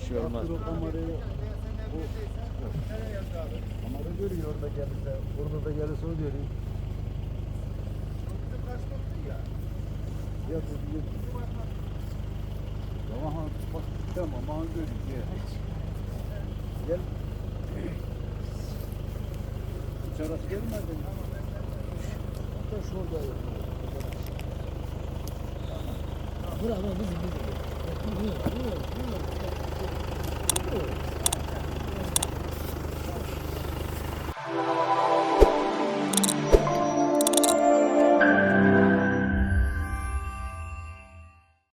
Şey olmaz. Kamera görüyor orada gelirse, burada da gelirse o görüyor. Ya dedi. Tamam, bak tamam, aman görüyor. Gel. Çaras gelmedi. Hatta şurada. Bravo, bizim.